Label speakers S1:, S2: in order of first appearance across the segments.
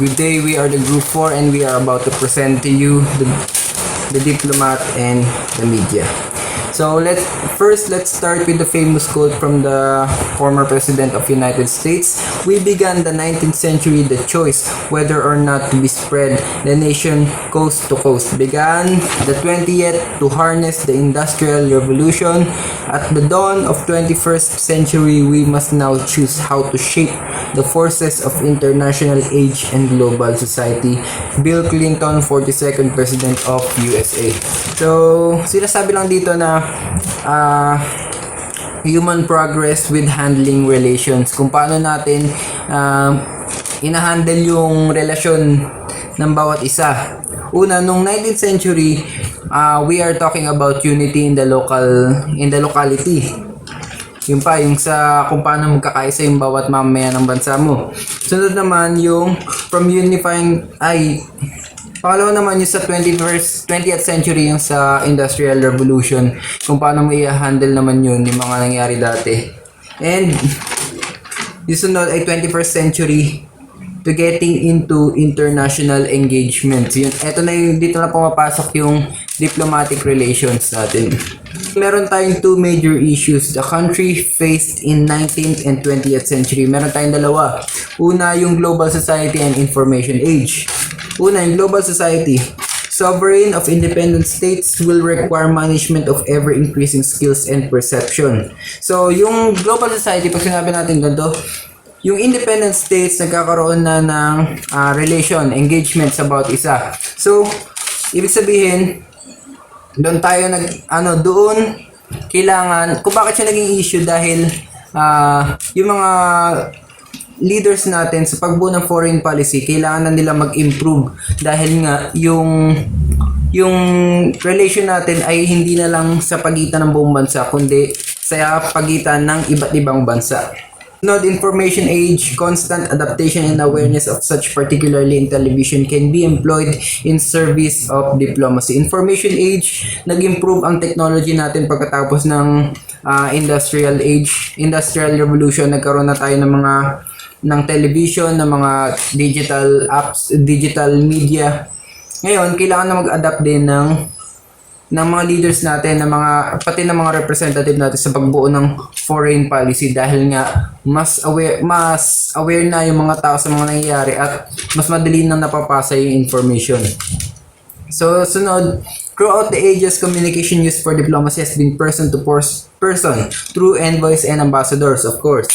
S1: Good day, we are the Group 4 and we are about to present to you the Diplomat and the media. So let's start with the famous quote from the former President of United States. We began the 19th century the choice whether or not to bespread the nation coast to coast. Began the 20th to harness the Industrial Revolution. At the dawn of 21st century, we must now choose how to shape the forces of international age and global society. Bill Clinton, 42nd President of USA. So, sinasabi lang dito na human progress with handling relations. Kung paano natin inahandle yung relasyon ng bawat isa. Una, nung 19th century, we are talking about unity in the locality. Yung pa, yung sa kung paano magkakaisa yung bawat mamaya ng bansa mo. Sunod naman yung from unifying, pangalawa naman yung sa 20th century, yung sa Industrial Revolution, kung paano mo i-handle naman yun, yung mga nangyari dati. And yung sunod ay 21st century to getting into international engagements. Yun, eto na yung, dito na pumapasok yung diplomatic relations natin. Meron tayong two major issues the country faced in 19th and 20th century. Meron tayong dalawa. Una, yung global society and information age. Una, yung global society. Sovereign of independent states will require management of ever-increasing skills and perception. So, yung global society, pag sinabi natin ganito, yung independent states nagkakaroon na ng relation, engagement sa bawat isa. So, ibig sabihin, doon tayo doon kailangan, kung bakit siya naging issue dahil yung mga leaders natin sa pagbuo ng foreign policy, kailangan na nila mag-improve dahil nga yung relation natin ay hindi na lang sa pagitan ng buong bansa kundi sa pagitan ng iba't ibang bansa. Not information age, constant adaptation and awareness of such, particularly in television, can be employed in service of diplomacy. Information age, nag-improve ang technology natin pagkatapos ng industrial age, industrial revolution. Nagkaroon na tayo ng television, ng mga digital apps, digital media. Ngayon, kailangan na mag-adapt din ng mga leaders natin, pati ng mga representative natin sa pagbuo ng foreign policy dahil nga mas aware na yung mga tao sa mga nangyayari at mas madali nang napapasa yung information. So, sunod, throughout the ages, communication used for diplomacy has been person to person through envoys and ambassadors, of course.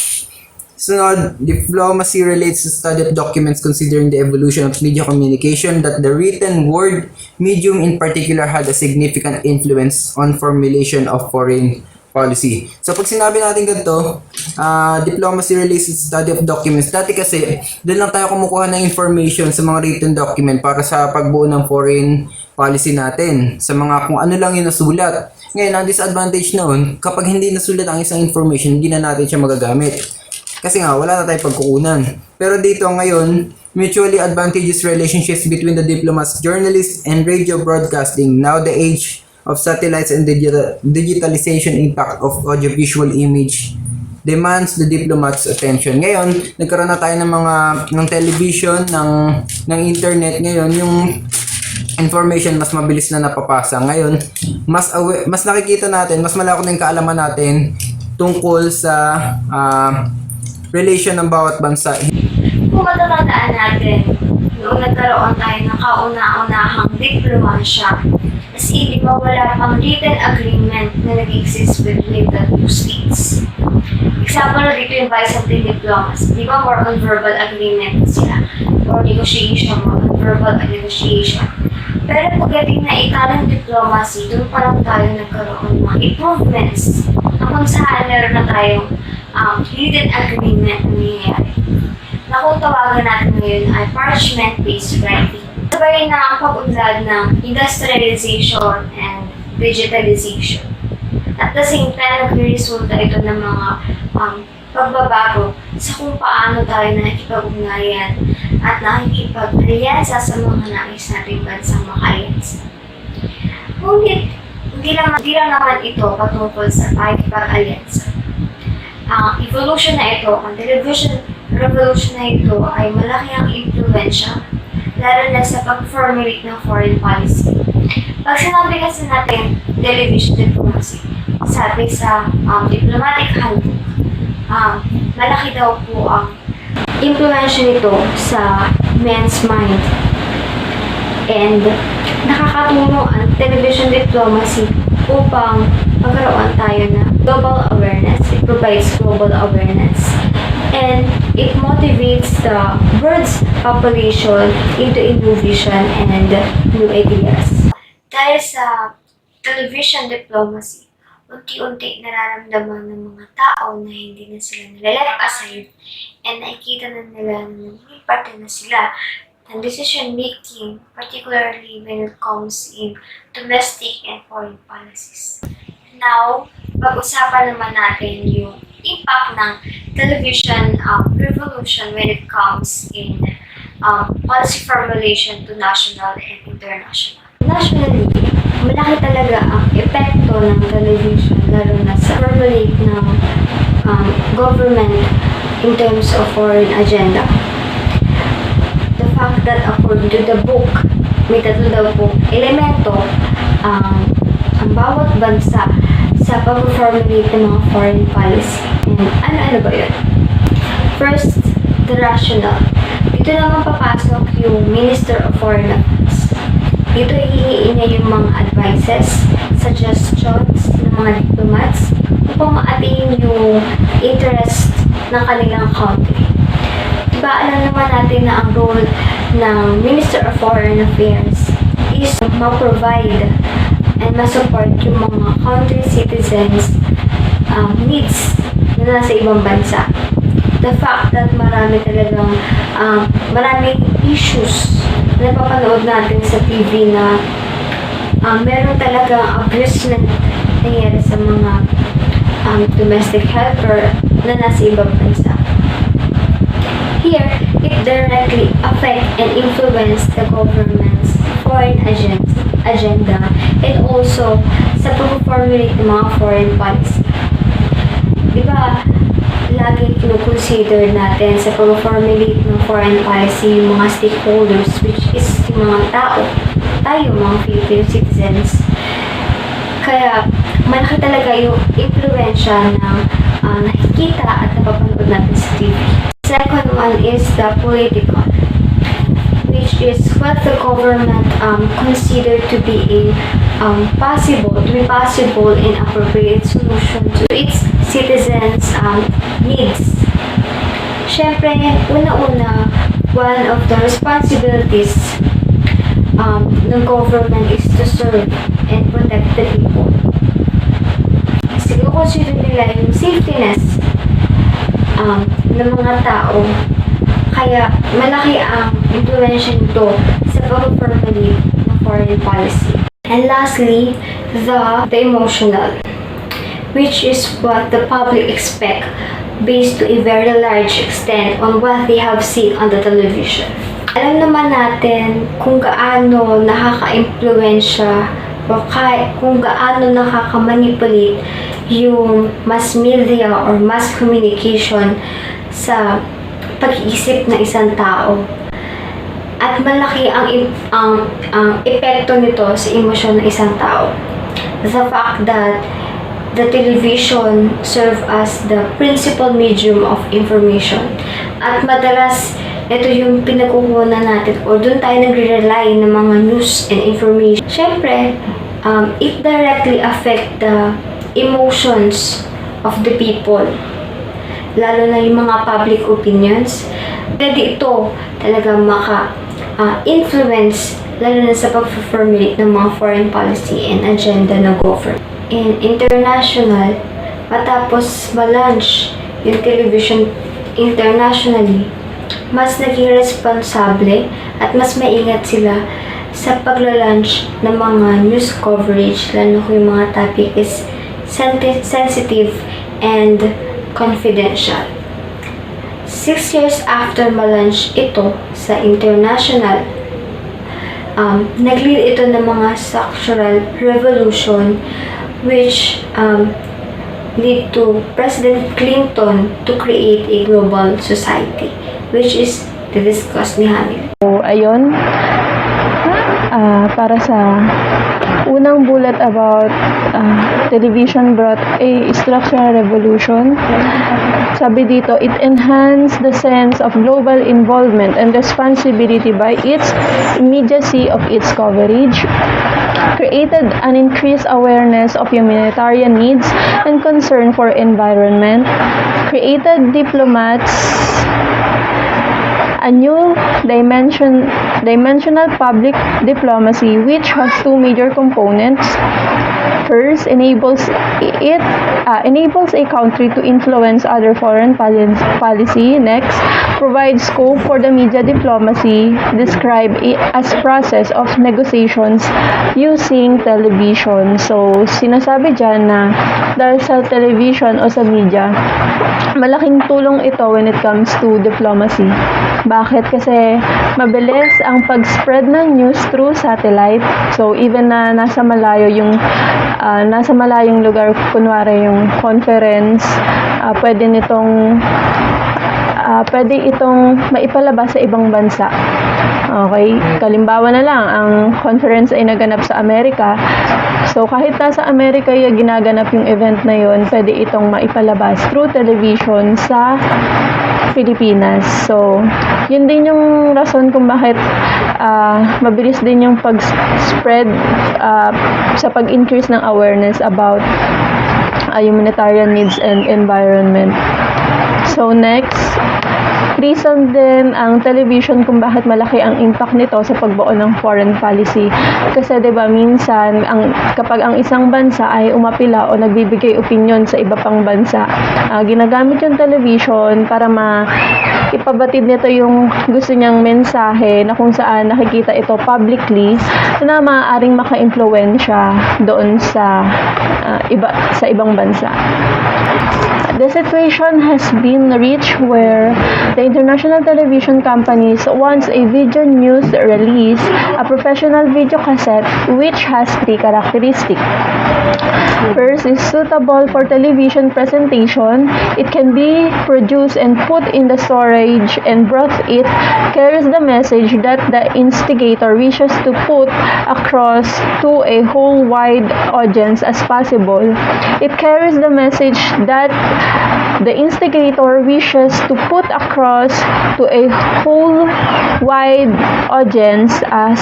S1: Sunod, diplomacy relates to study of documents considering the evolution of media communication that the written word medium in particular had a significant influence on formulation of foreign policy. So pag sinabi natin ganito, diplomacy relates to study of documents. Dati kasi, doon lang tayo kumukuha ng information sa mga written document para sa pagbuo ng foreign policy natin. Sa mga kung ano lang yung nasulat. Ngayon, ang disadvantage noon, kapag hindi nasulat ang isang information, hindi na natin siya magagamit. Kasi nga, wala na tayong pagkukunan. Pero dito ngayon, mutually advantageous relationships between the diplomats, journalists, and radio broadcasting. Now the age of satellites and digitalization impact of audiovisual image demands the diplomats' attention. Ngayon, nagkaroon na tayo ng television, ng internet. Ngayon, yung information mas mabilis na napapasa. Ngayon, mas nakikita natin, mas malaki na yung kaalaman natin tungkol sa relation ng bawat bansa.
S2: Kung matatandaan natin, noong nagkaroon tayo ng kauna-unahang diplomasya, as in, di ba wala pang written agreement na nag-exist between the two states. Example dito yung Byzantine diplomacy, di ba more on verbal agreement sila, or negotiation, more on verbal negotiation. Pero pagdating na Italian diplomacy, doon pa lang tayo nagkaroon ng improvements na kung saan meron na tayong written agreement na nangyayari. Na kung tawagan natin ngayon ay parchment-based writing. Sabay na ang pag-unlad ng industrialization and digitalization. At the same time, nag-resulta ito ng mga pagbabago sa kung paano tayo nakikipag-ugnayan at nakikipag-alyansa sa mga nais nating bansang maka-alyansa. Ngunit, hindi lang naman ito patungkol sa pakikipag-alyansa. Ang evolution na ito, ang television revolution na ito ay malaki ang impluensya, lalo na sa pag-formulate ng foreign policy. Pag sinabi kasi natin television diplomacy, sabi sa diplomatic handbook, malaki daw po ang impluensya nito sa men's mind. And nakakatulong ang television diplomacy upang magkaroon tayo ng global awareness. It provides global awareness. And it motivates the world's population into innovation and new ideas. Dahil sa television diplomacy, unti-unti nararamdaman ng mga tao na hindi na sila nilaleft aside and nakikita na nila na may parte na sila ng decision making, particularly when it comes in domestic and foreign policies. Now, pag-usapan naman natin yung impact ng television revolution when it comes in policy formulation to national and international. Nationally, malaki talaga ang epekto ng television lalo na sa formulate ng government in terms of foreign agenda. The fact that according to the book, may tatlo daw po elemento ang bawat bansa sa pag-formulate ng mga foreign policy. And ano ba yun? First, the rationale. Dito naman papasok yung Minister of Foreign Affairs. Dito hihiin niya yung mga advices, suggestions ng mga diplomats upang ma-attain yung interest ng kanilang country. Diba, alam naman natin na ang role ng Minister of Foreign Affairs is ma-provide and ma-support yung mga country citizens needs na nasa ibang bansa. The fact that marami talagang maraming issues na napapanood natin sa TV na meron talagang abuse na nangyari sa mga domestic helper na nasa ibang bansa. Here, it directly affect and influence the government's foreign agenda and also sa pag-formulate ng mga foreign policy. Diba, lagi kino-consider natin sa pag-formulate ng foreign policy yung mga stakeholders, which is yung mga tao, tayo mga Filipino citizens. Kaya, malaki talaga yung impluensya ng nakikita at napapanood natin sa TV. Second one is the political, which is what the government considered to be a possible and appropriate solution to its citizens' needs. Siyempre, una-una, one of the responsibilities ng government is to serve and protect the people. Kasi consider nila yung safetyness ng mga tao. Kaya malaki ang influensya nito sa pag-formulate ng foreign policy. And lastly, the emotional, which is what the public expect based to a very large extent on what they have seen on the television. Alam naman natin kung gaano nakaka-impluensya o kung gaano nakaka-manipulate yung mass media or mass communication sa pag-iisip ng isang tao. At malaki ang epekto nito sa emosyon ng isang tao. The fact that the television serve as the principal medium of information. At madalas, ito yung pinagkukunan natin o doon tayo nagre-rely ng mga news and information. Siyempre, it directly affect the emotions of the people. Lalo na yung mga public opinions. Pwede ito talaga influence lalo na sa pag-formulate ng mga foreign policy and agenda ng government. In international, matapos ma-launch yung television internationally, mas naging responsable at mas maingat sila sa pagla-launch ng mga news coverage, lalo kung yung mga topic is sensitive and confidential. 6 years after ma-launch ito sa international, nag-lead ito ng mga structural revolution which lead to President Clinton to create a global society, which is the-discuss ni Hanil.
S3: So, ayun. Para sa unang bullet about television brought a structural revolution. Sabi dito, it enhanced the sense of global involvement and responsibility by its immediacy of its coverage, created an increased awareness of humanitarian needs and concern for environment, created diplomats a new dimensional public diplomacy which has two major components. First, enables a country to influence other foreign policy. Next, provides scope for the media diplomacy, described as process of negotiations using television. So, sinasabi dyan na dahil sa television o sa media, malaking tulong ito when it comes to diplomacy. Bakit? Kasi mabilis ang pag-spread ng news through satellite. So, even na nasa malayong lugar, kunwari yung conference, pwede itong maipalabas sa ibang bansa. Okay? Kalimbawa na lang, ang conference ay naganap sa Amerika. So, kahit nasa Amerika yung ginaganap yung event na yun, pwede itong maipalabas through television sa Pilipinas. So, yun din yung rason kung bakit mabilis din yung pag-spread sa pag-increase ng awareness about humanitarian needs and environment. So, next, reason din ang television kung bakit malaki ang impact nito sa pagbuo ng foreign policy. Kasi 'di ba minsan kapag ang isang bansa ay umapila o nagbibigay opinion sa iba pang bansa, ginagamit yung television para ipabatid nito yung gusto niyang mensahe na kung saan nakikita ito publicly na maaaring maka-impluwensya doon sa ibang bansa. The situation has been reached where the international television companies wants a video news release, a professional video cassette which has three characteristics. First is suitable for television presentation. It can be produced and put in the storage and brought. It carries the message that the instigator wishes to put across to a whole wide audience as possible. It carries the message that the instigator wishes to put across to a whole wide audience as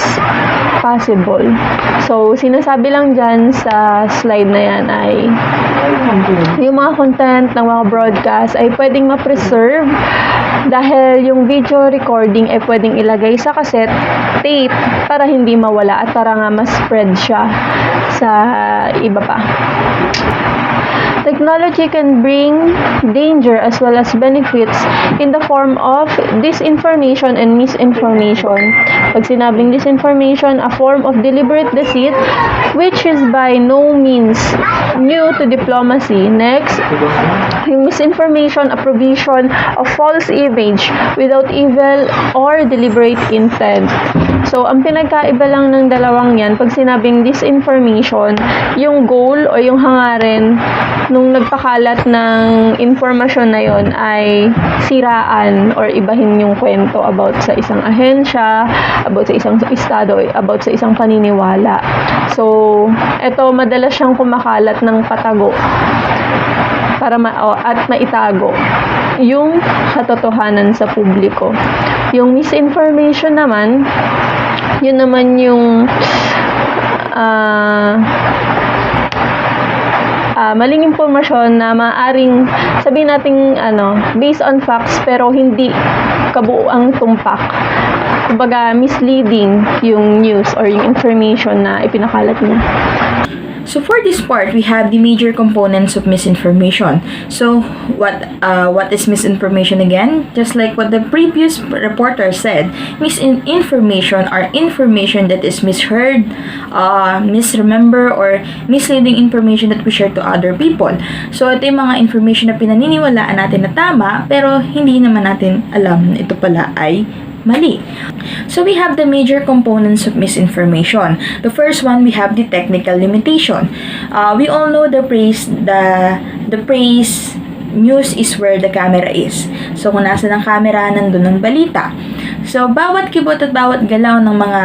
S3: possible. So, sinasabi lang dyan sa slide na yan ay yung mga content ng mga broadcast ay pwedeng ma-preserve dahil yung video recording ay pwedeng ilagay sa cassette tape para hindi mawala at para nga ma-spread siya sa iba pa. Technology can bring danger as well as benefits in the form of disinformation and misinformation. Pag sinabing disinformation, a form of deliberate deceit which is by no means new to diplomacy. Next, yung misinformation, a provision of false image without evil or deliberate intent. So, ang pinagkaiba lang ng dalawang yan, pag sinabing disinformation, yung goal o yung hangarin nung nagpakalat ng informasyon na yon ay siraan or ibahin yung kwento about sa isang ahensya, about sa isang estado, about sa isang paniniwala. So, ito madalas siyang kumakalat ng patago para at maitago yung katotohanan sa publiko. Yung misinformation naman, yun naman yung maling impormasyon na maaring sabihin nating based on facts pero hindi kabuuang tumpak. Kumbaga misleading yung news or yung information na ipinakalat niya.
S4: So for this part, we have the major components of misinformation. So what is misinformation again? Just like what the previous reporter said, misinformation are information that is misheard, misremember, or misleading information that we share to other people. So ito yung mga information na pinaniniwalaan natin na tama, pero hindi naman natin alam na ito pala ay mali. So we have the major components of misinformation. The first one, we have the technical limitation. We all know the phrase, the the praise, news is where the camera is. So, kung nasa ng camera, nandun ang balita. So, bawat kibot at bawat galaw ng mga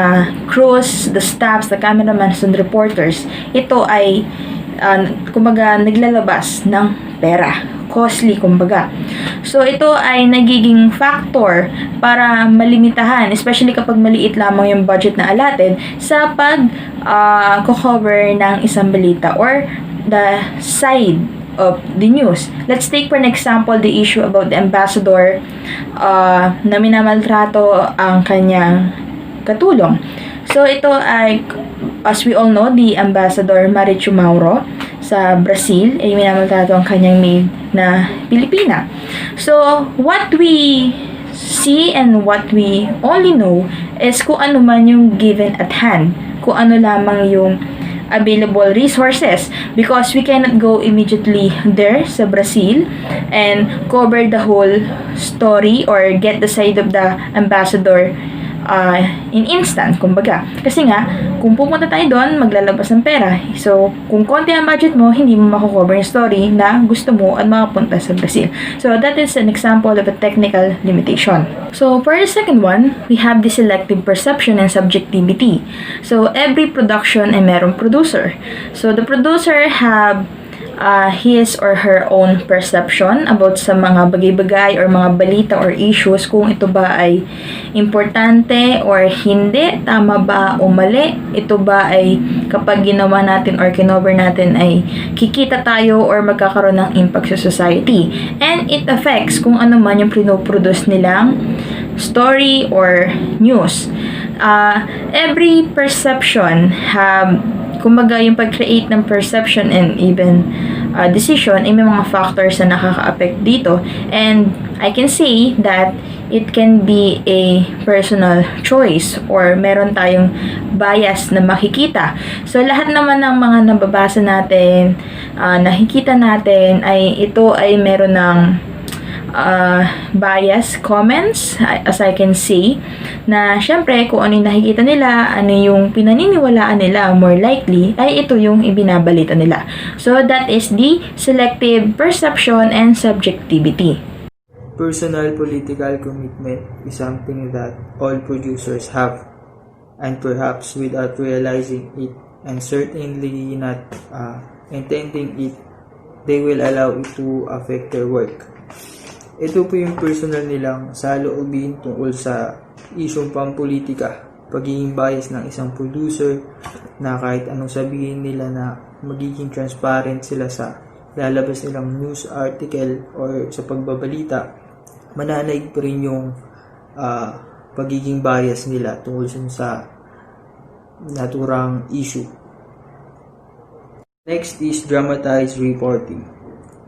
S4: crews, the staffs, the cameramans, and reporters, ito ay, kumbaga, naglalabas ng pera. Costly, kumbaga. So, ito ay nagiging factor para malimitahan, especially kapag maliit lamang yung budget na allotted sa cover ng isang balita or the side of the news. Let's take for an example the issue about the ambassador na minamaltrato ang kanyang katulong. So, ito ay, as we all know, the ambassador Marichu Mauro sa Brazil ay minamaltrato ang kanyang maid na Pilipina. So, what we see and what we only know is kung ano man yung given at hand, kung ano lamang yung available resources, because we cannot go immediately there sa Brazil and cover the whole story or get the side of the ambassador in instant, kumbaga. Kasi nga, kung pupunta tayo doon, maglalabas ng pera. So, kung konti ang budget mo, hindi mo makukover yung story na gusto mo at makapunta sa Brazil. So, that is an example of a technical limitation. So, for the second one, we have the selective perception and subjectivity. So, every production ay merong producer. So, the producer have his or her own perception about sa mga bagay-bagay or mga balita or issues, kung ito ba ay importante or hindi, tama ba o mali, ito ba ay kapag ginawa natin or kinover natin ay kikita tayo or magkakaroon ng impact sa society. And it affects kung ano man yung pinoproduce nilang story or news. Every perception have, kumbaga, yung pag-create ng perception and even decision ay may mga factors na nakaka-affect dito, and I can say that it can be a personal choice or meron tayong bias na makikita. So, lahat naman ng mga nababasa natin, nakikita natin, ay ito ay meron ng bias comments, as I can say, na syempre kung ano yung nakikita nila, ano yung pinaniniwalaan nila, more likely ay ito yung ibinabalita nila. So that is the selective perception and subjectivity.
S5: Personal political commitment is something that all producers have, and perhaps without realizing it and certainly not intending it, they will allow it to affect their work. Ito po yung personal nilang saloobin tungkol sa isyong pampolitika, pagiging bias ng isang producer na kahit anong sabihin nila na magiging transparent sila sa lalabas nilang news article or sa pagbabalita, mananaig pa rin yung pagiging bias nila tungkol sa naturang issue. Next is dramatized reporting.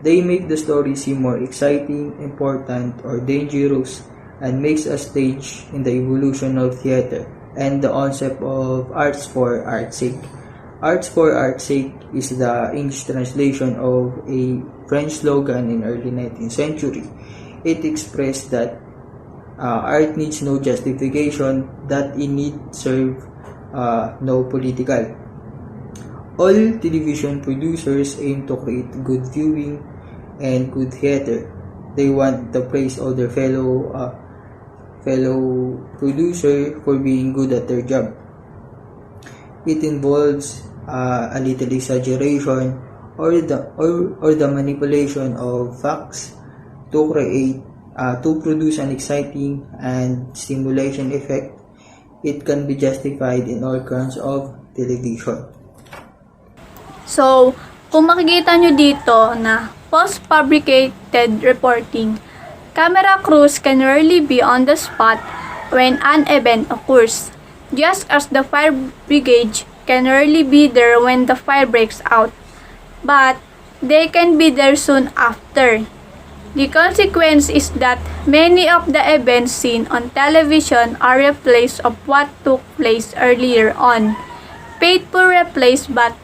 S5: They make the story seem more exciting, important, or dangerous, and makes a stage in the evolution of theater and the concept of arts for art's sake. Arts for art's sake is the English translation of a French slogan in early 19th century. It expressed that art needs no justification, that it need serve no political. All television producers aim to create good viewing and good theater. They want to praise all their fellow producer for being good at their job. It involves a little exaggeration or the manipulation of facts to produce an exciting and stimulation effect. It can be justified in all kinds of television.
S6: So, kung makikita nyo dito na post-fabricated reporting, camera crews can rarely be on the spot when an event occurs, just as the fire brigade can rarely be there when the fire breaks out, but they can be there soon after. The consequence is that many of the events seen on television are replays of what took place earlier on, paid for replays but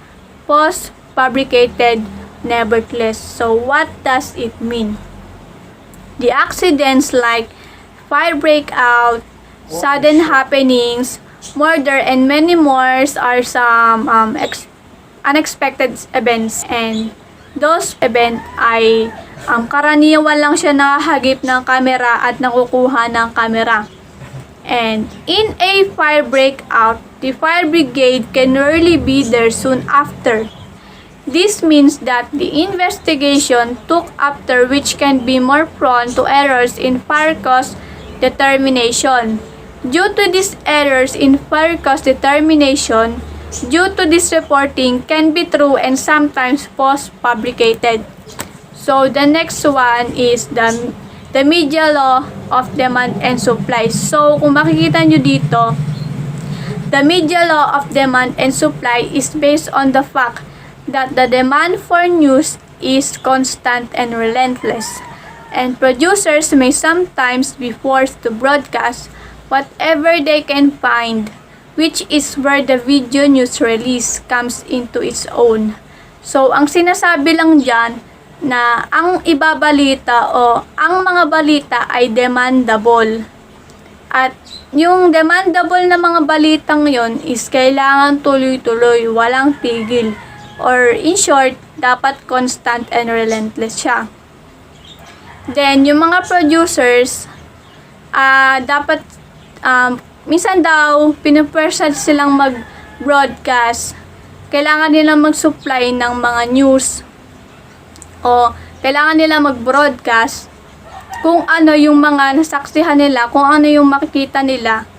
S6: post-fabricated nevertheless. So what does it mean? The accidents like fire breakout, sudden happenings, murder, and many more are some unexpected events, and those event ay karaniwan lang siya nakahagip ng kamera at nakukuha ng kamera. And in a fire breakout, the fire brigade can rarely be there soon after. This means that the investigation took after, which can be more prone to errors in fire cause determination. Due to these errors in fire cause determination, due to this reporting can be true and sometimes false fabricated. So the next one is the media law of demand and supply. So kung makikita nyo dito, the media law of demand and supply is based on the fact that the demand for news is constant and relentless, and producers may sometimes be forced to broadcast whatever they can find, which is where the video news release comes into its own. So ang sinasabi lang dyan, na ang ibabalita o ang mga balita ay demandable. At yung demandable na mga balitang yon is kailangan tuloy-tuloy, walang tigil. Or in short, dapat constant and relentless siya. Then, yung mga producers, dapat, minsan daw, pinupersad silang mag-broadcast. Kailangan nilang mag-supply ng mga news o kailangan nila mag-broadcast kung ano yung mga nasaksihan nila, kung ano yung makikita nila,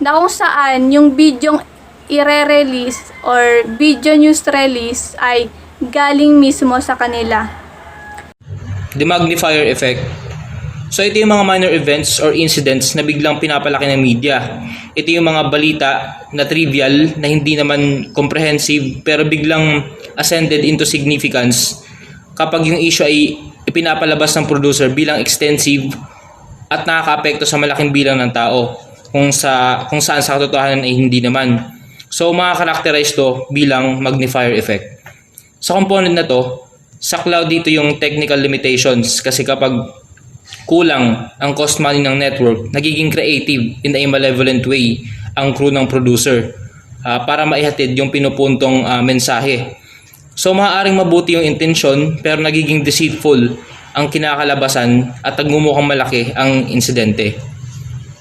S6: na kung saan yung bidyong i-release or video news release ay galing mismo sa kanila.
S7: The magnifier effect. So ito yung mga minor events or incidents na biglang pinapalaki ng media. Ito yung mga balita na trivial, na hindi naman comprehensive, pero biglang ascended into significance kapag yung issue ay ipinapalabas ng producer bilang extensive at nakaka-apekto sa malaking bilang ng tao, kung saan sa katotohanan ay hindi naman. So makaka-characterize to bilang magnifier effect. Sa component na to, saklaw dito yung technical limitations, kasi kapag kulang ang cost money ng network, nagiging creative in a malevolent way ang crew ng producer para maihatid yung pinupuntong mensahe. So maaaring mabuti yung intensyon, pero nagiging deceitful ang kinakalabasan at nagmumukhang malaki ang insidente.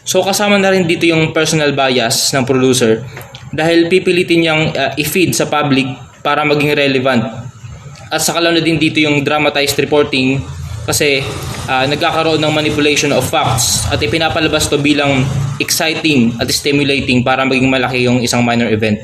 S7: So kasama na rin dito yung personal bias ng producer, dahil pipilitin niyang i-feed sa public para maging relevant. At sakalaw na din dito yung dramatized reporting, kasi nagkakaroon ng manipulation of facts at ipinapalabas to bilang exciting at stimulating para maging malaki yung isang minor event.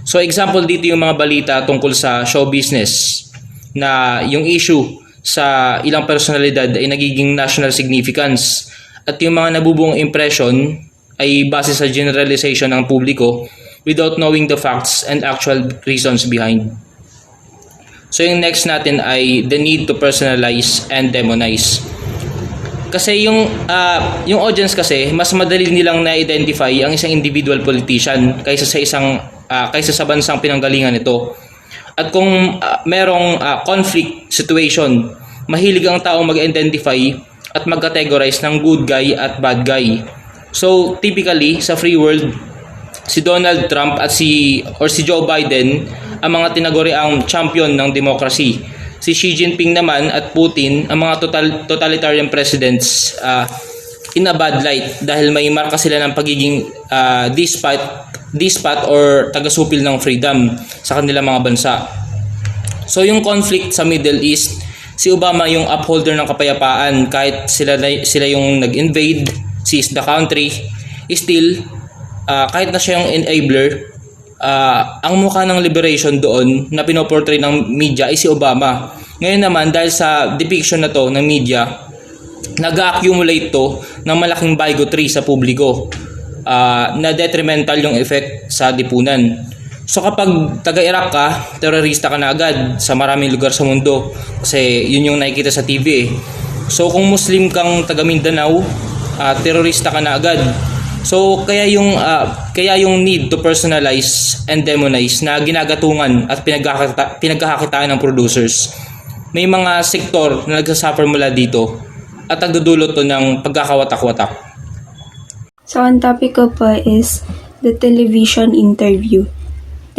S7: So example dito yung mga balita tungkol sa show business, na yung issue sa ilang personalidad ay nagiging national significance, at yung mga nabubuong impression ay base sa generalization ng publiko without knowing the facts and actual reasons behind. So yung next natin ay the need to personalize and demonize. Kasi yung audience kasi mas madali nilang na-identify ang isang individual politician kaysa sa bansang pinanggalingan nito. At kung merong conflict situation, mahilig ang tao mag-identify at mag-categorize ng good guy at bad guy. So typically sa free world, si Donald Trump at si Joe Biden ang mga tinaguriang champion ng democracy. Si Xi Jinping naman at Putin ang mga totalitarian presidents in a bad light, dahil may marka sila ng pagiging dispat or tagasupil ng freedom sa kanilang mga bansa. So yung conflict sa Middle East, si Obama yung upholder ng kapayapaan, kahit sila yung nag-invade, seize the country, still kahit na siya yung enabler, ang mukha ng liberation doon na pinoportray ng media ay si Obama. Ngayon naman, dahil sa depiction na to ng media, nag-accumulate to ng malaking bigotry sa publiko, na detrimental yung effect sa lipunan. So kapag taga-Iraq ka, terorista ka na agad sa maraming lugar sa mundo, kasi yun yung nakikita sa TV eh. So kung Muslim kang taga Mindanao, terorista ka na agad. So kaya yung need to personalize and demonize na ginagatungan at pinagkakakitaan ng producers. May mga sektor na nagsasuffer mula dito at nagdudulot to ng pagkakawatak-watak.
S8: So ang topic ko po is the television interview.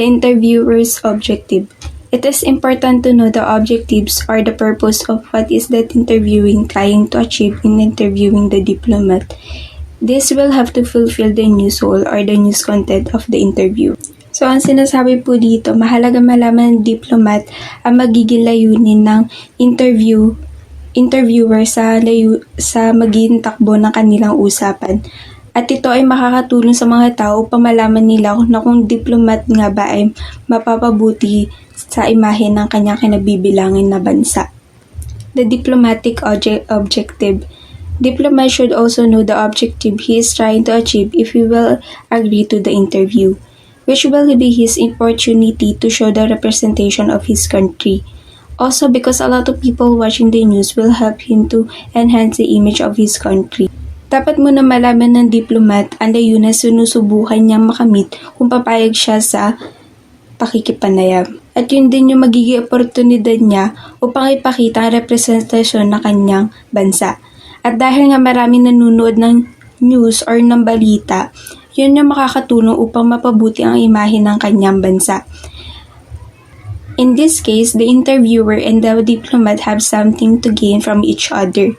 S8: The interviewer's objective. It is important to know the objectives or the purpose of what is that interviewing trying to achieve in interviewing the diplomat. This will have to fulfill the news goal or the news content of the interview. So, ang sinasabi po dito, mahalaga malaman ng diplomat ang magiging layunin ng interviewer sa magiging takbo ng kanilang usapan. At ito ay makakatulong sa mga tao upang malaman nila na kung diplomat nga ba ay mapapabuti sa imahe ng kanyang kinabibilangin na bansa. The diplomatic objective. Diplomat should also know the objective he is trying to achieve if he will agree to the interview, which will be his opportunity to show the representation of his country. Also, because a lot of people watching the news will help him to enhance the image of his country. Dapat muna malaman ng diplomat ang layunin na sinusubukan niyang makamit kung papayag siya sa pakikipanayam. At yun din yung magiging oportunidad niya upang ipakita ang representasyon ng kanyang bansa. At dahil nga maraming nanonood ng news or ng balita, yun yung makakatulong upang mapabuti ang imahe ng kanyang bansa. In this case, the interviewer and the diplomat have something to gain from each other.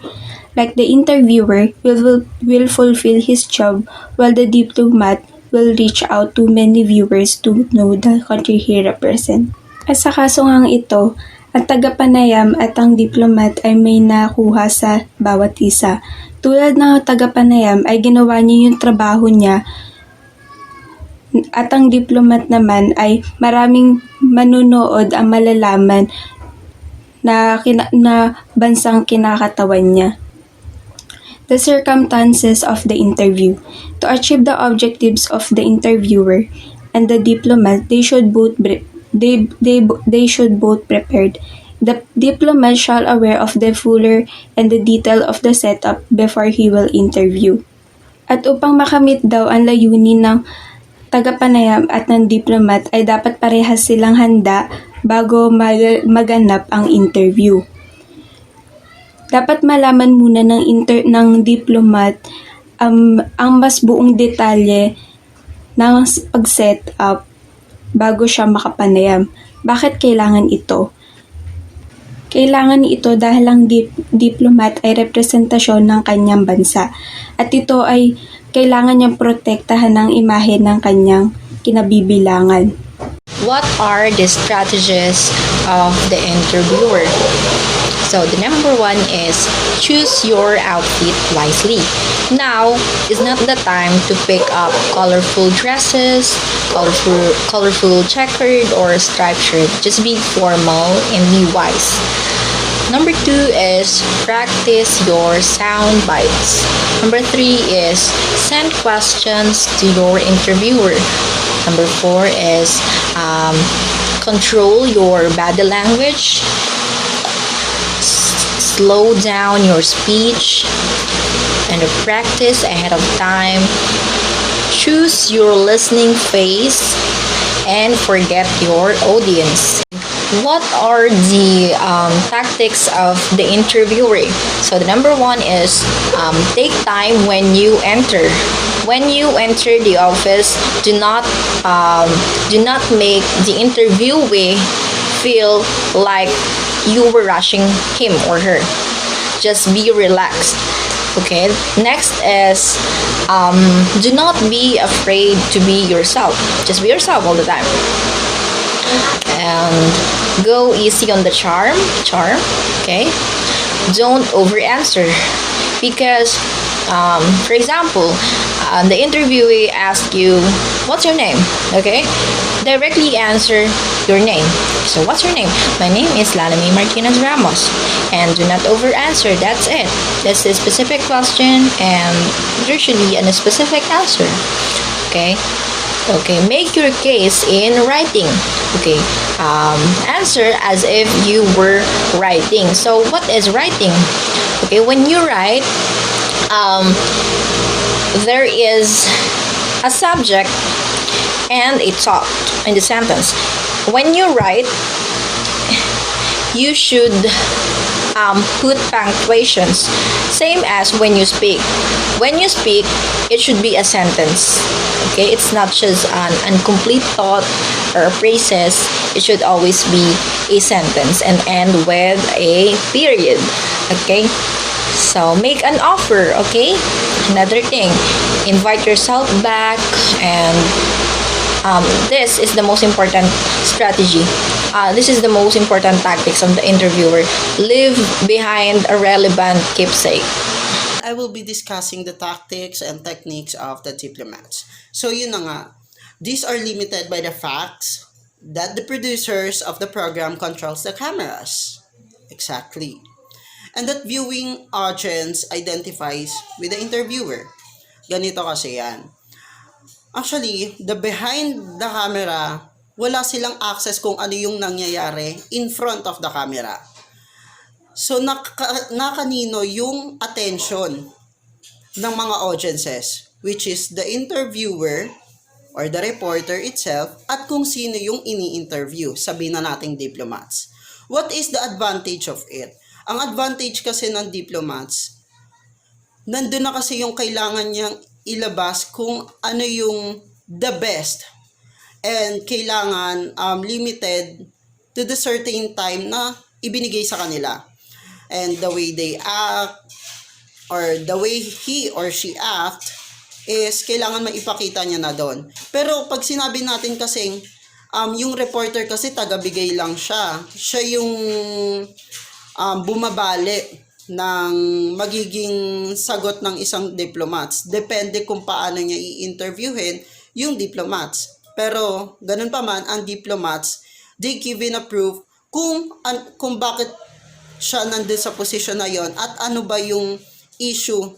S8: Like the interviewer will fulfill his job while the diplomat will reach out to many viewers to know the country he represents. At sa kaso ngang ito, ang tagapanayam at ang diplomat ay may nakuha sa bawat isa. Tulad ng tagapanayam ay ginawa niya yung trabaho niya at ang diplomat naman ay maraming manunood ang malalaman na bansang kinakatawan niya. The circumstances of the interview. To achieve the objectives of the interviewer and the diplomat, they should both prepared. The diplomat shall aware of the fuller and the detail of the setup before he will interview. At upang makamit daw ang layunin ng tagapanayam at ng diplomat ay dapat parehas silang handa bago maganap ang interview. Dapat malaman muna ng diplomat ang mas buong detalye ng pag-set up bago siya makapanayam. Bakit kailangan ito? Kailangan ito dahil ang diplomat ay representasyon ng kanyang bansa at ito ay kailangan niyang protektahan ng imahe ng kanyang kinabibilangan.
S9: What are the strategies of the interviewer? So the number one is choose your outfit wisely. Now is not the time to pick up colorful dresses, colorful checkered or striped shirt. Just be formal and be wise. Number two is practice your sound bites. Number three is send questions to your interviewer. Number four is control your body language. Slow down your speech and practice ahead of time. Choose your listening phase and forget your audience. What are the tactics of the interviewer? So the number one is take time when you enter. When you enter the office, do not make the interviewee feel like you were rushing him or her. Just be relaxed. Okay. Next is do not be afraid to be yourself. Just be yourself all the time. And go easy on the charm. Okay. Don't over answer because for example, the interviewee asks you, "What's your name?" Okay. Directly answer your name. So what's your name? My name is Lalami Martinez Ramos. And do not over answer. That's it. That's a specific question and there should be a specific answer. Okay. Okay. Make your case in writing. Okay. Answer as if you were writing. So what is writing? Okay. When you write, there is a subject and a thought in the sentence. When you write, you should put punctuations, same as when you speak. When you speak, it should be a sentence. Okay, it's not just an incomplete thought or phrases. It should always be a sentence and end with a period. Okay, so make an offer. Okay, another thing, invite yourself back, and this is the most important strategy. This is the most important tactics of the interviewer. Leave behind a relevant keepsake.
S10: I will be discussing the tactics and techniques of the diplomats. So yun na nga, these are limited by the facts that the producers of the program controls the cameras. Exactly. And that viewing audience identifies with the interviewer. Ganito kasi yan. Actually, the behind the camera, wala silang access kung ano yung nangyayari in front of the camera. So, nakanino yung attention ng mga audiences, which is the interviewer or the reporter itself at kung sino yung ini-interview, sabihin na nating diplomats. What is the advantage of it? Ang advantage kasi ng diplomats, nandun na kasi yung kailangan niyang ilabas kung ano yung the best and kailangan limited to the certain time na ibinigay sa kanila. And the way they act or the way he or she act is kailangan maipakita niya na doon. Pero pag sinabi natin kasing yung reporter kasi tagabigay lang siya. Siya yung bumabali ng magiging sagot ng isang diplomats. Depende kung paano niya i-interviewin yung diplomats. Pero ganun pa man, ang diplomats, they given a proof kung bakit siya nandun sa posisyon na yon at ano ba yung issue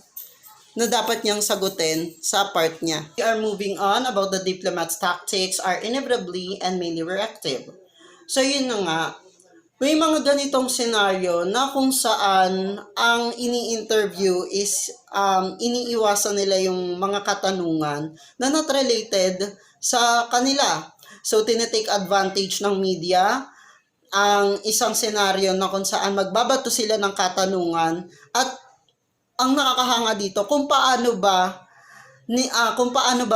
S10: na dapat niyang sagutin sa part niya. We are moving on about the diplomats' tactics are inevitably and mainly reactive. So yun na nga, may mga ganitong senaryo na kung saan ang ini-interview is iniiwasan nila yung mga katanungan na not related sa kanila. So tinitake advantage ng media ang isang senaryo na kung saan magbabato sila ng katanungan at ang nakakahanga dito kung paano ba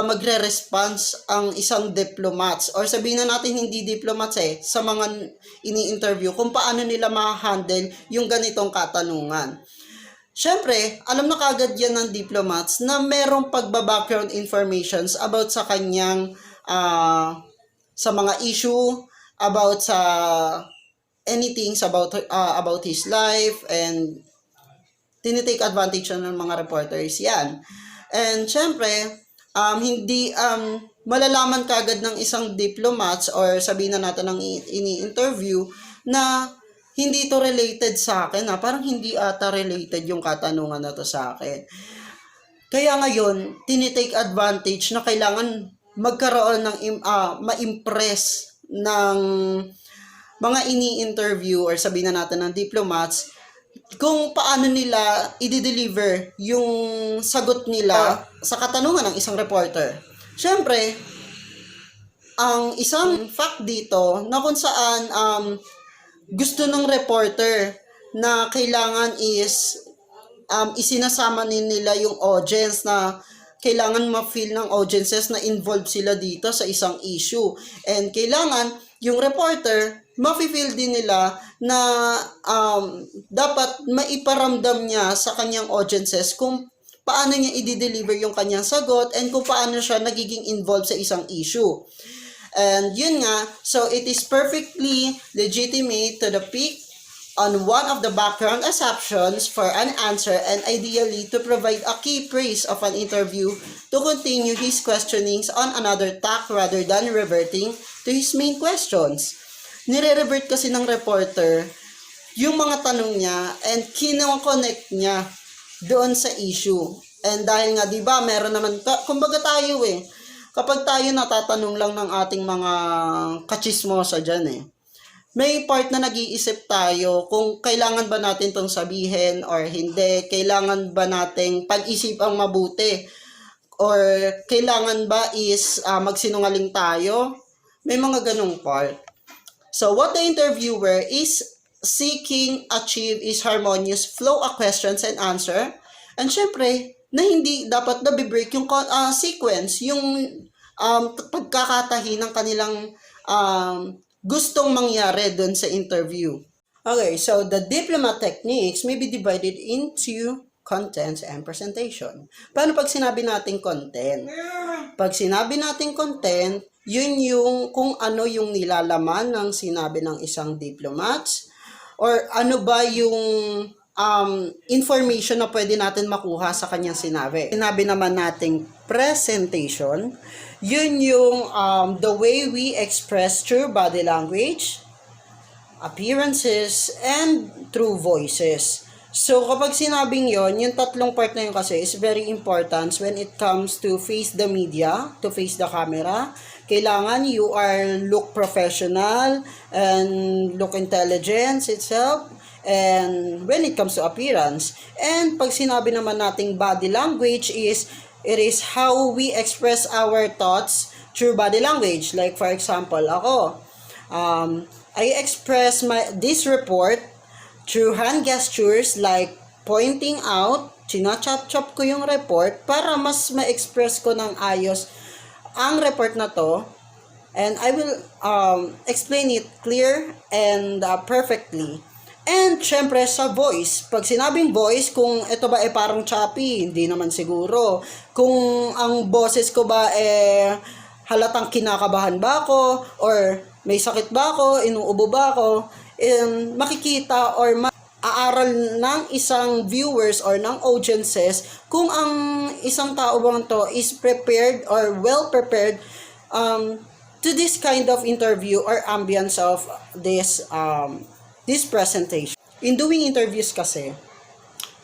S10: magre-response ang isang diplomats or sabihin na natin hindi diplomats sa mga ini-interview kung paano nila ma-handle yung ganitong katanungan. Siyempre, alam na kagad yan ng diplomats na merong pagba-background informations about sa kanyang sa mga issue, about sa anything about his life, and tinitake advantage ng mga reporters yan. And syempre, hindi malalaman kagad ng isang diplomats or sabihin na natin ng ini-interview na hindi ito related sa akin, parang hindi ata related yung katanungan na to sa akin. Kaya ngayon, tinitake advantage na kailangan magkaroon ng ma-impress ng mga ini-interview or sabihin na natin ng diplomats kung paano nila i-deliver yung sagot nila sa katanungan ng isang reporter. Siyempre, ang isang fact dito na kung saan gusto ng reporter na kailangan is isinasama nila yung audience na kailangan ma-feel ng audiences na involved sila dito sa isang issue. And kailangan yung reporter, ma-feel din nila na dapat maiparamdam niya sa kanyang audiences kung paano niya i-deliver yung kanyang sagot and kung paano siya nagiging involved sa isang issue. And yun nga, so it is perfectly legitimate to pick on one of the background assumptions for an answer and ideally to provide a key phrase of an interview to continue his questionings on another tack rather than reverting to his main questions. Nire-revert kasi ng reporter yung mga tanong niya and kino-connect niya doon sa issue. And dahil nga, di ba, meron naman, kumbaga tayo kapag tayo natatanong lang ng ating mga kachismosa dyan may part na nag-iisip tayo kung kailangan ba natin tong sabihin or hindi, kailangan ba nating pag-isipang mabuti or kailangan ba is magsinungaling tayo, may mga ganong part. So what the interviewer is seeking achieve is harmonious flow of questions and answer. And syempre, na hindi dapat na-break yung sequence, yung pagkakatahi ng kanilang gustong mangyari dun sa interview. Okay, so the diplomat techniques may be divided into content and presentation. Paano pag sinabi nating content? Pag sinabi nating content, yun yung kung ano yung nilalaman ng sinabi ng isang diplomats or ano ba yung information na pwede natin makuha sa kanyang sinabi. Sinabi naman nating presentation, yun yung the way we express through body language, appearances, and through voices. So, kapag sinabing yon, yung tatlong part na yun kasi is very important when it comes to face the media, to face the camera. Kailangan you are look professional and look intelligence itself. And when it comes to appearance. And pag sinabi naman nating body language is, it is how we express our thoughts through body language. Like for example, ako, I express this report through hand gestures like pointing out, china-chop-chop ko yung report para mas ma-express ko ng ayos ang report na to, and I will explain it clear and perfectly. And syempre sa voice, pag sinabing voice, kung ito ba parang choppy, hindi naman siguro. Kung ang boses ko ba halatang kinakabahan ba ako, or may sakit ba ako, inuubo ba ako, makikita or aaral ng isang viewers or ng audiences kung ang isang tao bang to is prepared or well prepared to this kind of interview or ambience of this presentation. In doing interviews kasi,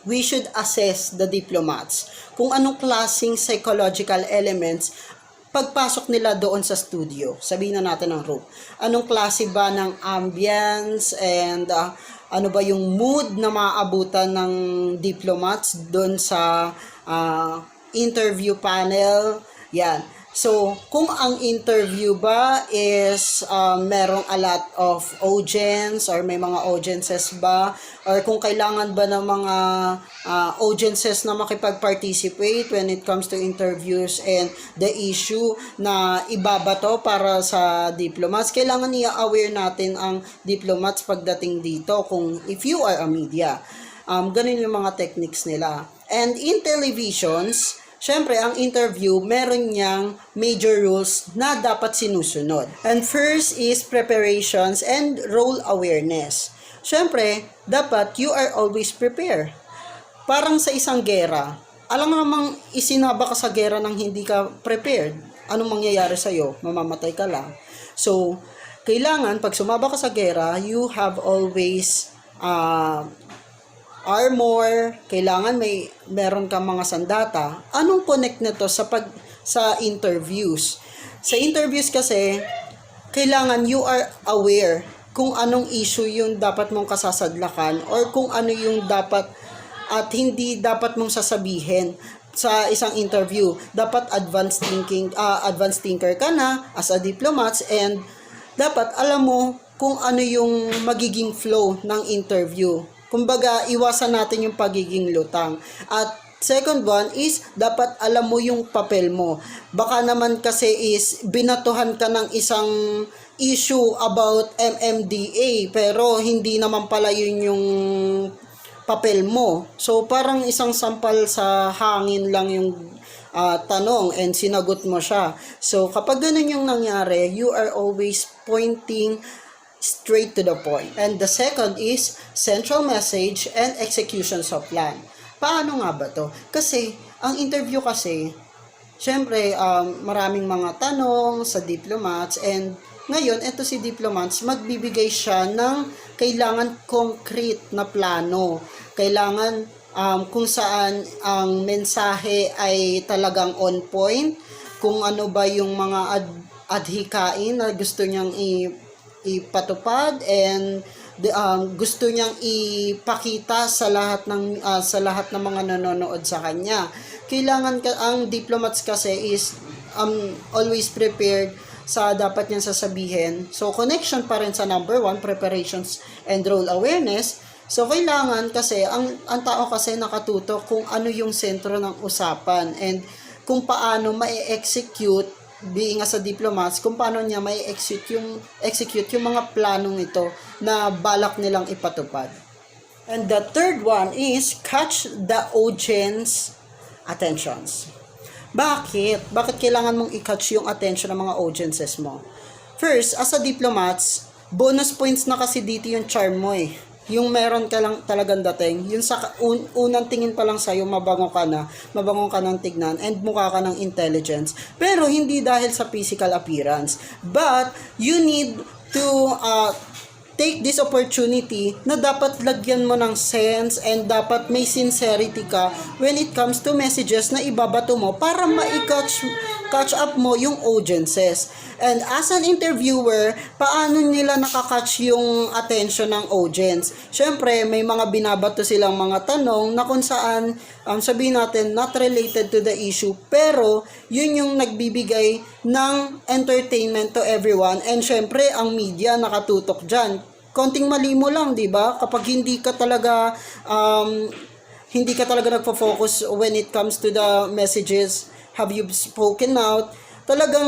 S10: we should assess the diplomats kung anong klaseng psychological elements pagpasok nila doon sa studio. Sabihin na natin ang room. Anong klase ba ng ambience and ano ba yung mood na maaabutan ng diplomats doon sa interview panel. Yan. So, kung ang interview ba is merong a lot of audience or may mga audiences ba, or kung kailangan ba ng mga audiences na makipag-participate when it comes to interviews and the issue na ibabato para sa diplomats, kailangan i-aware natin ang diplomats pagdating dito kung if you are a media. Ganun yung mga techniques nila. And in televisions, syempre, ang interview, meron niyang major rules na dapat sinusunod. And first is preparations and role awareness. Syempre, dapat you are always prepared. Parang sa isang gera, alam mo namang isinaba ka sa gera nang hindi ka prepared. Anong mangyayari sa'yo? Mamamatay ka lang. So, kailangan, pag sumaba ka sa gera, you have always armor, kailangan meron kang mga sandata. Anong connect nito sa interviews? Sa interviews kasi, kailangan you are aware kung anong issue yung dapat mong kasasadlakan or kung ano yung dapat at hindi dapat mong sasabihin sa isang interview. Dapat advanced thinker ka na as a diplomat, and dapat alam mo kung ano yung magiging flow ng interview. Kumbaga, iwasan natin yung pagiging lutang. At second one is, dapat alam mo yung papel mo. Baka naman kasi is, binatuhan ka ng isang issue about MMDA, pero hindi naman pala yun yung papel mo. So, parang isang sampal sa hangin lang yung tanong and sinagot mo siya. So, kapag ganun yung nangyari, you are always pointing straight to the point. And the second is central message and executions of plan. Paano nga ba to? Kasi, ang interview kasi, syempre, maraming mga tanong sa diplomats, and ngayon, eto si diplomats, magbibigay siya ng kailangan concrete na plano. Kailangan kung saan ang mensahe ay talagang on point, kung ano ba yung mga adhikain na gusto niyang ipatupad, and gusto niyang ipakita sa lahat ng mga nanonood sa kanya. Kailangan ang diplomats kasi is always prepared sa dapat niyang sasabihin. So, connection pa rin sa number 1, preparations and role awareness. So, kailangan kasi, ang tao kasi nakatutok kung ano yung sentro ng usapan and kung paano ma-execute, being as a diplomats, kung paano niya execute yung mga planong ito na balak nilang ipatupad. And the third one is catch the audience attentions. Bakit? Bakit kailangan mong i-catch yung attention ng mga audiences mo? First, as a diplomats, bonus points na kasi dito yung charm mo eh. Yung meron ka lang talagang dating, yung sa unang tingin pa lang sa'yo, mabango ka ng tignan, and mukha ka ng intelligence. Pero hindi dahil sa physical appearance. But, you need to take this opportunity na dapat lagyan mo ng sense and dapat may sincerity ka when it comes to messages na ibabato mo para ma-catch up mo yung audiences. And as an interviewer, paano nila nakakatch yung attention ng audience? Siyempre, may mga binabato silang mga tanong na kung saan, sabihin natin, not related to the issue, pero yun yung nagbibigay ng entertainment to everyone. And siyempre, ang media nakatutok dyan. Konting mali mo lang, di ba? Kapag hindi ka talaga nagfo-focus when it comes to the messages, have you spoken out, talagang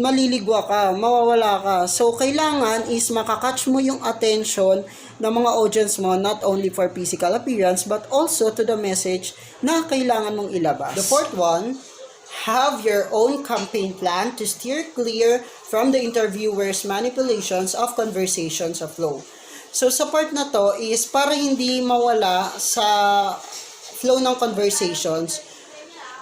S10: maliligwa ka, mawawala ka. So, kailangan is makakatch mo yung attention ng mga audience mo, not only for physical appearance, but also to the message na kailangan mong ilabas. The fourth one, have your own campaign plan to steer clear from the interviewer's manipulations of conversations of flow. So, sa part na to is para hindi mawala sa flow ng conversations,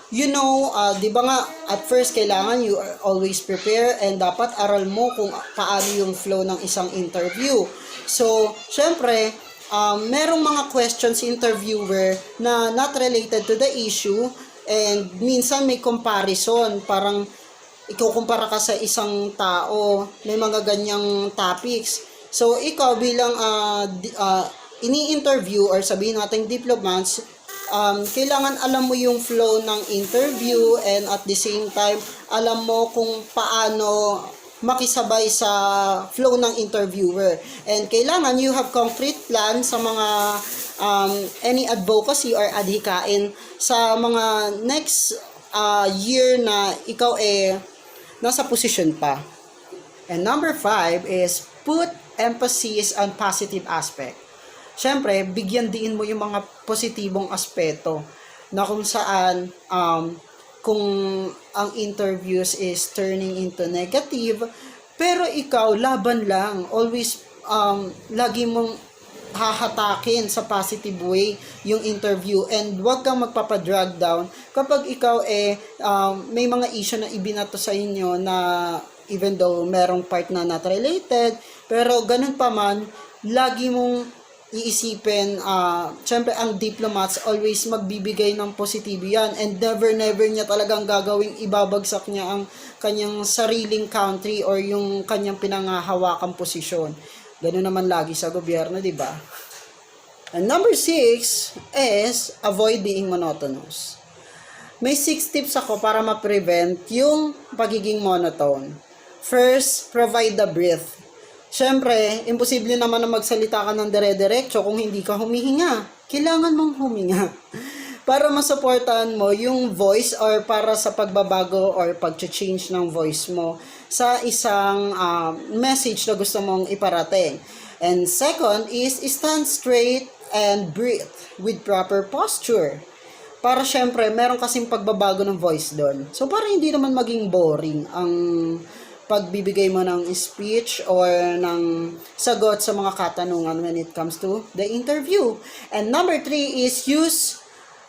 S10: you know, di ba nga, at first, kailangan you are always prepare and dapat aral mo kung paano yung flow ng isang interview. So, syempre, merong mga questions interviewer na not related to the issue and minsan may comparison, parang ikukumpara ka sa isang tao, may mga ganyang topics. So, ikaw bilang ini-interview or sabihin natin diplomats, kailangan alam mo yung flow ng interview and at the same time, alam mo kung paano makisabay sa flow ng interviewer. And kailangan you have concrete plan sa mga any advocacy or adhikain sa mga next year na ikaw nasa position pa. And number 5 is put emphasis on positive aspect. Siyempre, bigyan din mo yung mga positibong aspeto na kung saan kung ang interviews is turning into negative, pero ikaw, laban lang. Always, lagi mong hahatakin sa positive way yung interview and huwag kang magpapadrag down kapag ikaw may mga issue na ibinato sa inyo na even though merong part na not related, pero ganun pa man, lagi mong iisipin, syempre ang diplomats always magbibigay ng positibo yan and never niya talagang gagawing ibabagsak niya ang kanyang sariling country or yung kanyang pinangahawakang posisyon. Ganun naman lagi sa gobyerno, di ba? And number 6 is avoid being monotonous. May 6 tips ako para ma-prevent yung pagiging monotone. First, provide the breath. Siyempre, imposible naman na magsalita ka ng dire-diretso kung hindi ka humihinga. Kailangan mong huminga. Para masuportahan mo yung voice or para sa pagbabago or pag-change ng voice mo sa isang message na gusto mong iparating. And second is stand straight and breathe with proper posture. Para syempre, meron kasing pagbabago ng voice doon. So, para hindi naman maging boring ang pagbibigay mo ng speech or ng sagot sa mga katanungan when it comes to the interview. And number 3 is use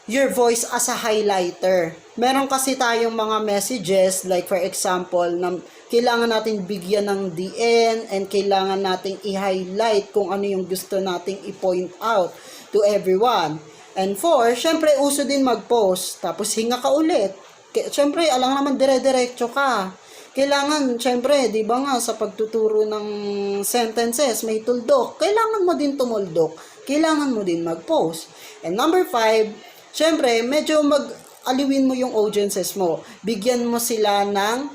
S10: your voice as a highlighter. Meron kasi tayong mga messages, like for example, na kailangan natin bigyan ng DN and kailangan nating i-highlight kung ano yung gusto nating i-point out to everyone. And 4, syempre uso din mag-post, tapos hinga ka ulit. Syempre, alam naman dire-diretso ka. Kailangan, syempre, di ba nga, sa pagtuturo ng sentences, may tuldok. Kailangan mo din tumuldok. Kailangan mo din mag-post. And number 5, syempre, medyo mag-aliwin mo yung audiences mo. Bigyan mo sila ng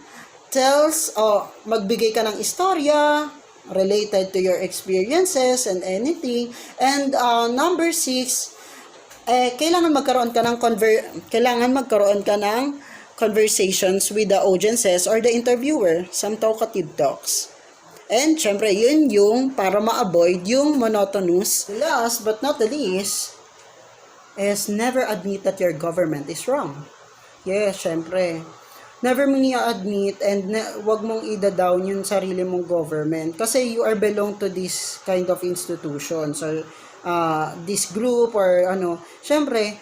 S10: magbigay ka ng istorya related to your experiences and anything. And number 6, kailangan magkaroon ka ng conversations with the audiences or the interviewer, some talkative talks. And syempre, yun yung para ma-avoid yung monotonous. Last but not the least, is never admit that your government is wrong. Yes, syempre. Never mo admit and wag mong ida-down yung sarili mong government kasi you are belong to this kind of institution. So, this group or syempre,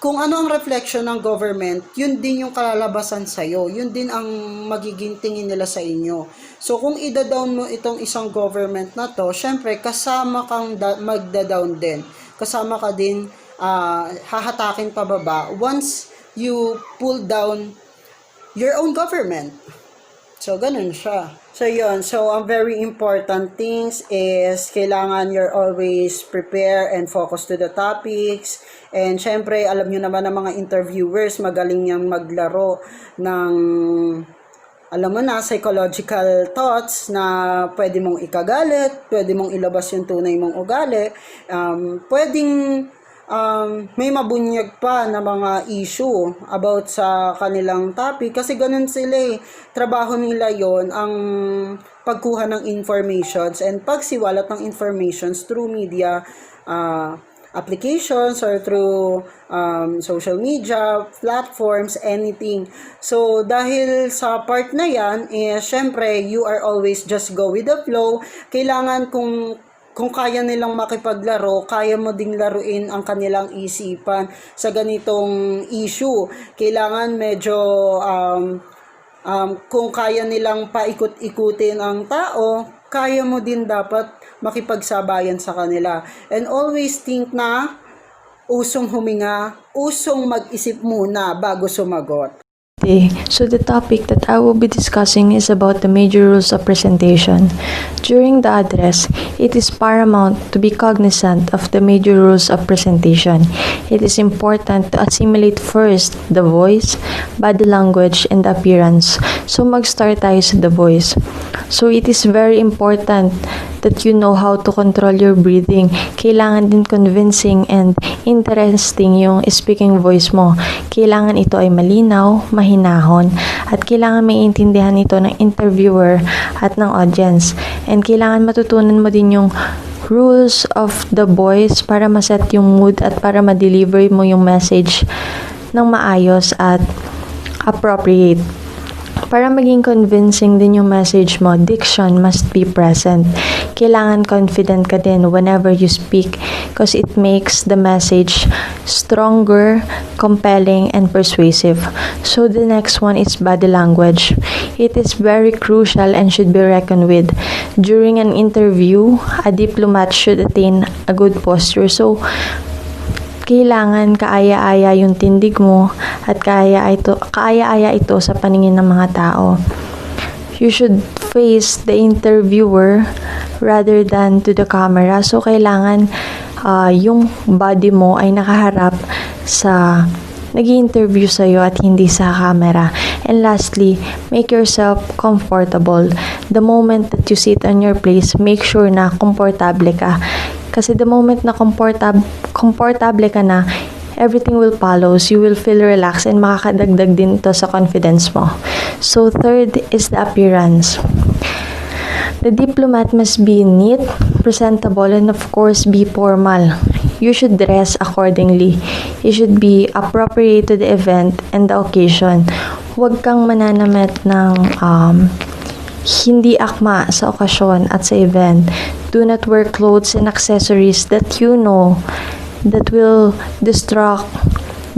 S10: kung ano ang reflection ng government, yun din yung kalalabasan sa'yo. Yun din ang magiging tingin nila sa inyo. So, kung ida-down mo itong isang government na to, syempre, kasama kang magda-down din. Kasama ka din, hahatakin pababa once you pull down your own government. So, ganun siya. So, yun. So, ang very important things is kailangan you're always prepare and focus to the topics. And, syempre, alam nyo naman ng mga interviewers, magaling niyang maglaro ng, alam mo na, psychological thoughts na pwede mong ikagalit, pwede mong ilabas yung tunay mong ugali, pwedeng may mabunyag pa na mga issue about sa kanilang topic kasi ganun sila trabaho nila yon ang pagkuha ng informations and pagsiwalat ng informations through media applications or through social media platforms, anything. So dahil sa part na yan, syempre you are always just go with the flow. Kailangan kung kaya nilang makipaglaro, kaya mo ding laruin ang kanilang isipan sa ganitong issue. Kailangan medyo, kung kaya nilang paikot-ikutin ang tao, kaya mo din dapat makipagsabayan sa kanila. And always think na usong huminga, usong mag-isip muna bago sumagot.
S3: So the topic that I will be discussing is about the major rules of presentation. During the address, it is paramount to be cognizant of the major rules of presentation. It is important to assimilate first the voice, body language, and appearance. So mag-start tayo sa the voice. So it is very important that you know how to control your breathing. Kailangan din convincing and interesting yung speaking voice mo. Kailangan ito ay malinaw, mahinahon, at kailangan maintindihan ito ng interviewer at ng audience. And kailangan matutunan mo din yung rules of the voice para maset yung mood at para ma-deliver mo yung message ng maayos at appropriate. Para maging convincing din yung message mo, diction must be present. Kailangan confident ka din whenever you speak because it makes the message stronger, compelling, and persuasive. So the next one is body language. It is very crucial and should be reckoned with. During an interview, a diplomat should attain a good posture. So, kailangan kaaya-aya yung tindig mo at kaaya-aya ito sa paningin ng mga tao. You should face the interviewer rather than to the camera. So, kailangan yung body mo ay nakaharap sa nag-i-interview sa'yo at hindi sa camera. And lastly, make yourself comfortable. The moment that you sit on your place, make sure na komportable ka. Kasi the moment na komportable ka na, everything will follow. You will feel relaxed and makakadagdag din ito sa confidence mo. So, third is the appearance. The diplomat must be neat, presentable, and of course, be formal. You should dress accordingly. You should be appropriate to the event and the occasion. Huwag kang mananamit ng hindi akma sa okasyon at sa event. Do not wear clothes and accessories that you know that will distract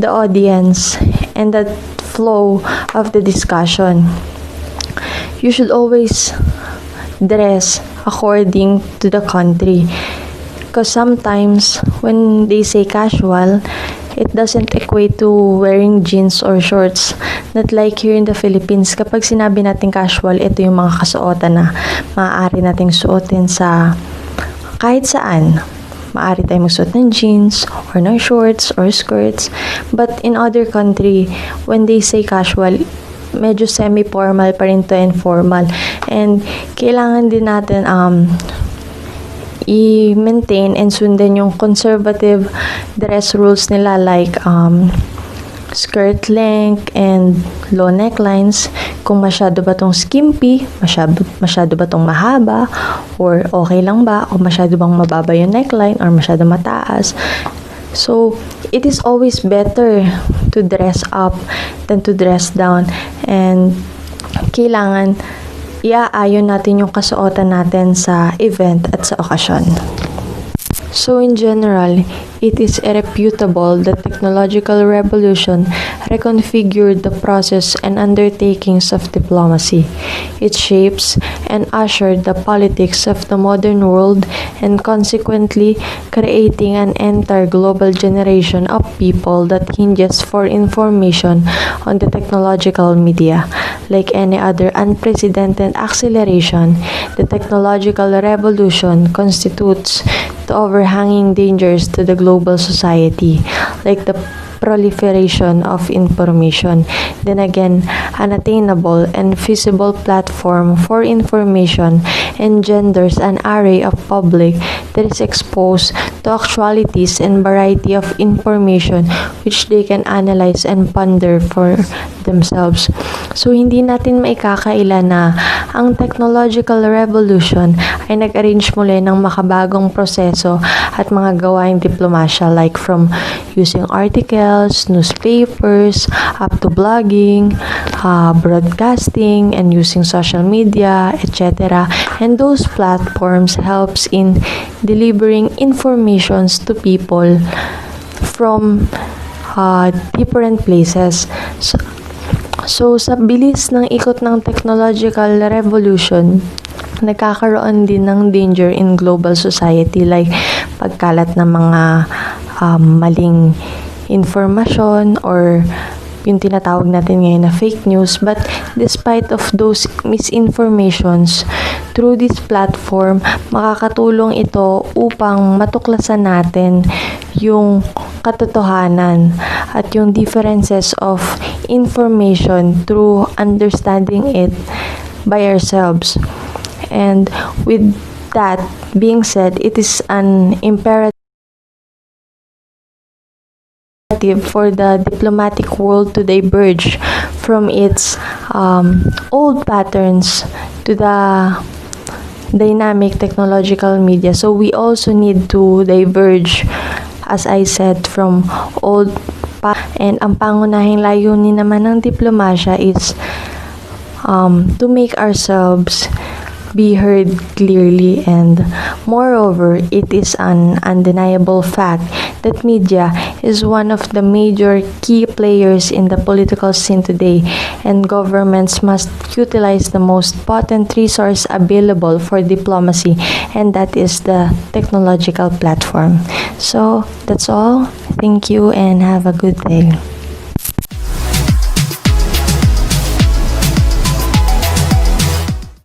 S3: the audience and the flow of the discussion. You should always dress according to the country. Because sometimes when they say casual, it doesn't equate to wearing jeans or shorts. Not like here in the Philippines, kapag sinabi natin casual, ito yung mga kasuotan na maaari nating suotin sa kahit saan. Maaari tayong magsuot ng jeans or ng shorts or skirts. But in other country, when they say casual, medyo semi-formal pa rin to informal. And kailangan din natin i-maintain and sundan yung conservative dress rules nila like skirt length and low necklines. Kung masyado ba tong skimpy, masyado ba tong mahaba, or okay lang ba, o masyado bang mababa yung neckline, or masyado mataas. So, it is always better to dress up than to dress down. And kailangan iaayon natin yung kasuotan natin sa event at sa okasyon. So in general, it is irrefutable that technological revolution reconfigured the process and undertakings of diplomacy. It shapes and ushered the politics of the modern world and consequently creating an entire global generation of people that hinges for information on the technological media. Like any other unprecedented acceleration, the technological revolution constitutes the overhanging dangers to the global society, like the proliferation of information. Then again, an attainable and feasible platform for information engenders an array of public that is exposed to actualities and variety of information which they can analyze and ponder for themselves. So, hindi natin maikakaila na ang technological revolution ay nag-arrange muli ng makabagong proseso at mga gawaing diplomasya like from using articles, newspapers, up to blogging, broadcasting, and using social media, etc. And those platforms helps in delivering informations to people from different places. So, sa bilis ng ikot ng technological revolution, nagkakaroon din ng danger in global society like pagkalat ng mga maling informasyon or yung tinatawag natin ngayon na fake news. But despite of those misinformations, through this platform, makakatulong ito upang matuklasan natin yung katotohanan at yung differences of information through understanding it by ourselves. And with that being said, it is an imperative for the diplomatic world to diverge from its old patterns to the dynamic technological media. So we also need to diverge, as I said, from old and ang pangunahing layunin naman ng diplomasya is to make ourselves be heard clearly, and moreover, it is an undeniable fact that media is one of the major key players in the political scene today, and governments must utilize the most potent resource available for diplomacy, and that is the technological platform. So that's all. Thank you and have a good day.